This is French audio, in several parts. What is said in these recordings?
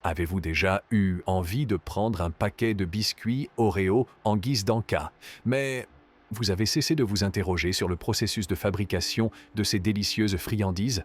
Avez-vous déjà eu envie de prendre un paquet de biscuits Oreo en guise d'encas, mais vous avez cessé de vous interroger sur le processus de fabrication de ces délicieuses friandises?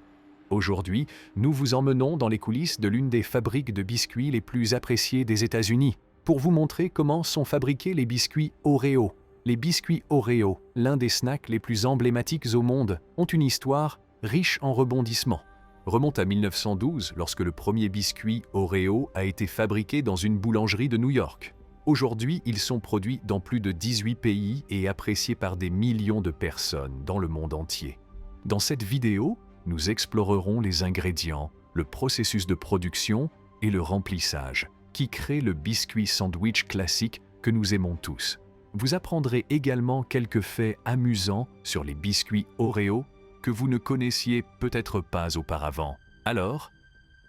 Aujourd'hui, nous vous emmenons dans les coulisses de l'une des fabriques de biscuits les plus appréciées des États-Unis pour vous montrer comment sont fabriqués les biscuits Oreo. Les biscuits Oreo, l'un des snacks les plus emblématiques au monde, ont une histoire riche en rebondissements. Remonte à 1912 lorsque le premier biscuit Oreo a été fabriqué dans une boulangerie de New York. Aujourd'hui, ils sont produits dans plus de 18 pays et appréciés par des millions de personnes dans le monde entier. Dans cette vidéo, nous explorerons les ingrédients, le processus de production et le remplissage qui créent le biscuit sandwich classique que nous aimons tous. Vous apprendrez également quelques faits amusants sur les biscuits Oreo que vous ne connaissiez peut-être pas auparavant. Alors,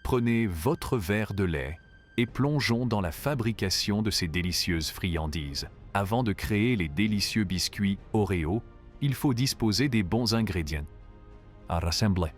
prenez votre verre de lait et plongeons dans la fabrication de ces délicieuses friandises. Avant de créer les délicieux biscuits Oreo, il faut disposer des bons ingrédients. À rassembler.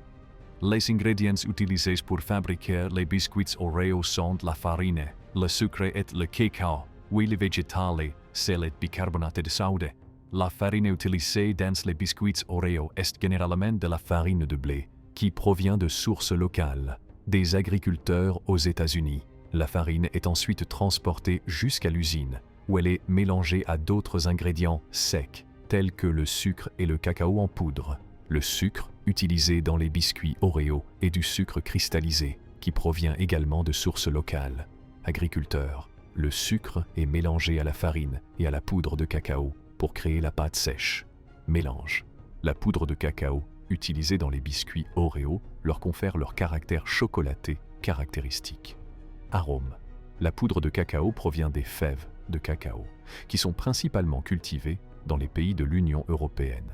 Les ingrédients utilisés pour fabriquer les biscuits Oreo sont la farine, le sucre et le cacao, huile végétale, sel et bicarbonate de soude. La farine utilisée dans les biscuits Oreo est généralement de la farine de blé, qui provient de sources locales, des agriculteurs aux États-Unis. La farine est ensuite transportée jusqu'à l'usine, où elle est mélangée à d'autres ingrédients secs, tels que le sucre et le cacao en poudre. Le sucre utilisé dans les biscuits Oreo est du sucre cristallisé, qui provient également de sources locales. Agriculteurs, le sucre est mélangé à la farine et à la poudre de cacao pour créer la pâte sèche. Mélange. La poudre de cacao utilisée dans les biscuits Oreo leur confère leur caractère chocolaté caractéristique. Arôme. La poudre de cacao provient des fèves de cacao, qui sont principalement cultivées dans les pays de l'Union européenne.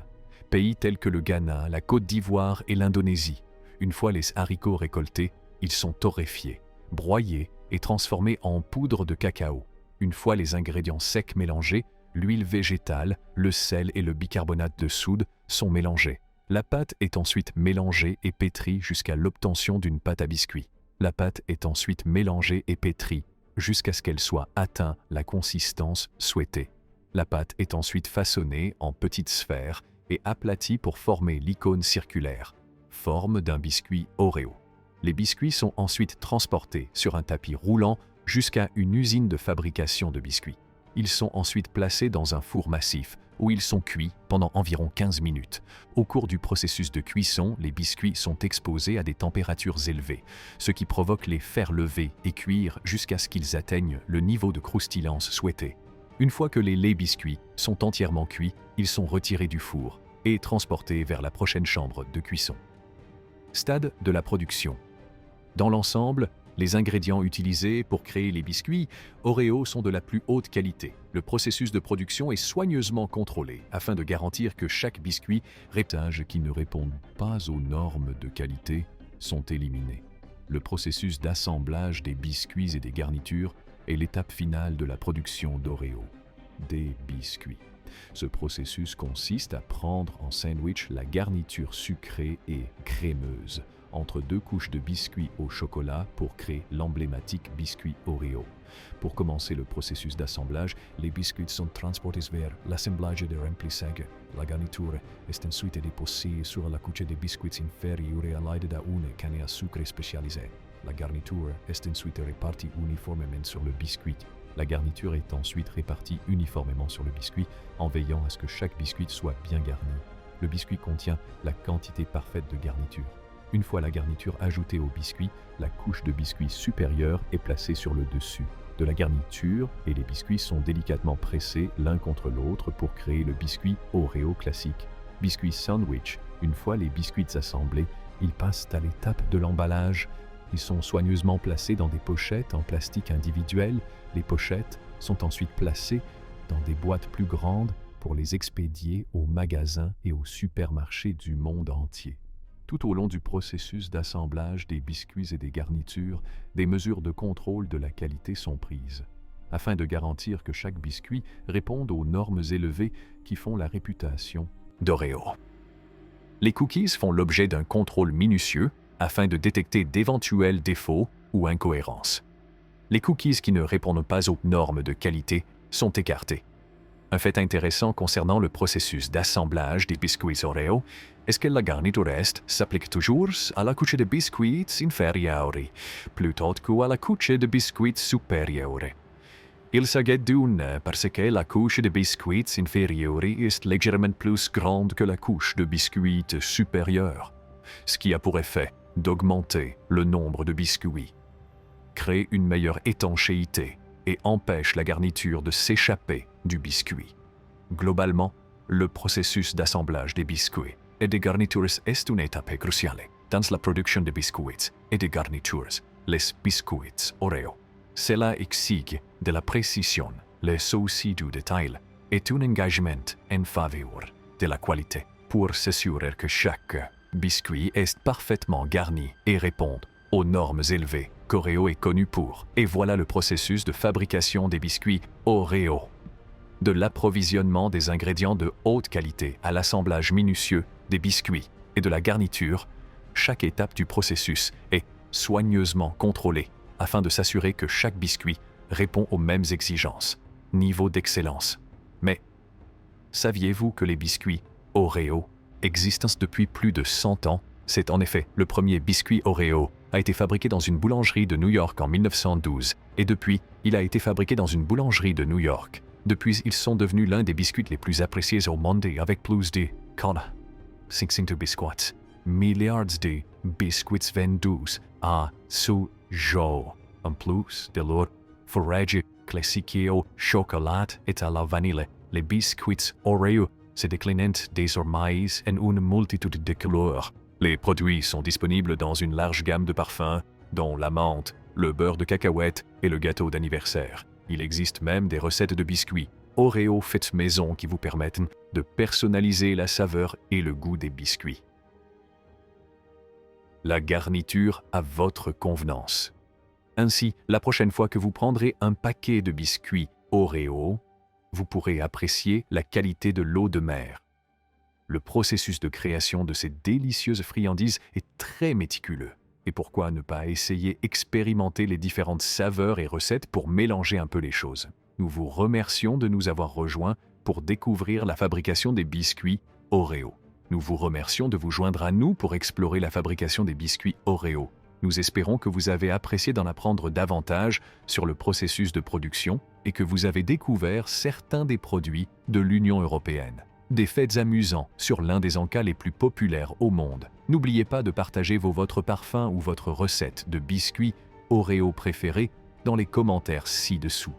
Pays tels que le Ghana, la Côte d'Ivoire et l'Indonésie. Une fois les haricots récoltés, ils sont torréfiés, broyés et transformés en poudre de cacao. Une fois les ingrédients secs mélangés, l'huile végétale, le sel et le bicarbonate de soude sont mélangés. La pâte est ensuite mélangée et pétrie jusqu'à l'obtention d'une pâte à biscuits. La pâte est ensuite mélangée et pétrie jusqu'à ce qu'elle soit atteint la consistance souhaitée. La pâte est ensuite façonnée en petites sphères et aplatie pour former l'icône circulaire, forme d'un biscuit Oreo. Les biscuits sont ensuite transportés sur un tapis roulant jusqu'à une usine de fabrication de biscuits. Ils sont ensuite placés dans un four massif où ils sont cuits pendant environ 15 minutes. Au cours du processus de cuisson, les biscuits sont exposés à des températures élevées, ce qui provoque les faire lever et cuire jusqu'à ce qu'ils atteignent le niveau de croustillance souhaité. Une fois que les laits biscuits sont entièrement cuits, ils sont retirés du four et transportés vers la prochaine chambre de cuisson. Stade de la production. Dans l'ensemble, les ingrédients utilisés pour créer les biscuits Oreo sont de la plus haute qualité. Le processus de production est soigneusement contrôlé afin de garantir que chaque biscuit réptage qui ne répondent pas aux normes de qualité sont éliminés. Le processus d'assemblage des biscuits et des garnitures est l'étape finale de la production d'Oreo, des biscuits. Ce processus consiste à prendre en sandwich la garniture sucrée et crémeuse entre deux couches de biscuits au chocolat pour créer l'emblématique biscuit Oreo. Pour commencer le processus d'assemblage, les biscuits sont transportés vers l'assemblage de remplissage. La garniture est ensuite déposée sur la couche de biscuits inférieure à l'aide d'une canne à sucre spécialisée. La garniture est ensuite répartie uniformément sur le biscuit. La garniture est ensuite répartie uniformément sur le biscuit en veillant à ce que chaque biscuit soit bien garni. Le biscuit contient la quantité parfaite de garniture. Une fois la garniture ajoutée au biscuit, la couche de biscuit supérieure est placée sur le dessus de la garniture et les biscuits sont délicatement pressés l'un contre l'autre pour créer le biscuit Oreo classique. Biscuit sandwich. Une fois les biscuits assemblés, ils passent à l'étape de l'emballage. Ils sont soigneusement placés dans des pochettes en plastique individuel. Les pochettes sont ensuite placées dans des boîtes plus grandes pour les expédier aux magasins et aux supermarchés du monde entier. Tout au long du processus d'assemblage des biscuits et des garnitures, des mesures de contrôle de la qualité sont prises, afin de garantir que chaque biscuit réponde aux normes élevées qui font la réputation d'Oreo. Les cookies font l'objet d'un contrôle minutieux afin de détecter d'éventuels défauts ou incohérences. Les cookies qui ne répondent pas aux normes de qualité sont écartés. Un fait intéressant concernant le processus d'assemblage des biscuits Oreo est que la garniture est s'applique toujours à la couche de biscuits inferiori, plutôt qu'à la couche de biscuits superiori. Il s'agit d'une parce que la couche de biscuits inferiori est légèrement plus grande que la couche de biscuits supérieurs, ce qui a pour effet d'augmenter le nombre de biscuits, crée une meilleure étanchéité et empêche la garniture de s'échapper du biscuit. Globalement, le processus d'assemblage des biscuits et des garnitures est une étape cruciale dans la production de biscuits et de garnitures, les biscuits Oreo. Cela exige de la précision, le souci du détail et un engagement en faveur de la qualité pour s'assurer que chaque biscuit est parfaitement garni et répond aux normes élevées qu'Oreo est connu pour. Et voilà le processus de fabrication des biscuits Oreo. De l'approvisionnement des ingrédients de haute qualité à l'assemblage minutieux des biscuits et de la garniture, chaque étape du processus est soigneusement contrôlée afin de s'assurer que chaque biscuit répond aux mêmes exigences, niveau d'excellence. Mais saviez-vous que les biscuits Oreo existent depuis plus de 100 ans? C'est en effet le premier biscuit Oreo a été fabriqué dans une boulangerie de New York en 1912 et depuis, il a été fabriqué dans une boulangerie de New York. Depuis, ils sont devenus l'un des biscuits les plus appréciés au monde avec plus de 500 biscuits, milliards de biscuits vendus à ce jour. En plus de leur fourrage classique au chocolat et à la vanille, les biscuits Oreo se déclinent désormais en une multitude de couleurs. Les produits sont disponibles dans une large gamme de parfums, dont la menthe, le beurre de cacahuète et le gâteau d'anniversaire. Il existe même des recettes de biscuits Oreo faites maison qui vous permettent de personnaliser la saveur et le goût des biscuits. La garniture à votre convenance. Ainsi, la prochaine fois que vous prendrez un paquet de biscuits Oreo, vous pourrez apprécier la qualité de l'eau de mer. Le processus de création de ces délicieuses friandises est très méticuleux. Et pourquoi ne pas essayer expérimenter les différentes saveurs et recettes pour mélanger un peu les choses? Nous vous remercions de nous avoir rejoints pour découvrir la fabrication des biscuits Oreo. Nous vous remercions de vous joindre à nous pour explorer la fabrication des biscuits Oreo. Nous espérons que vous avez apprécié d'en apprendre davantage sur le processus de production et que vous avez découvert certains des produits de l'Union européenne. Des faits amusants sur l'un des encas les plus populaires au monde. N'oubliez pas de partager votre parfum ou votre recette de biscuits Oreo préférés dans les commentaires ci-dessous.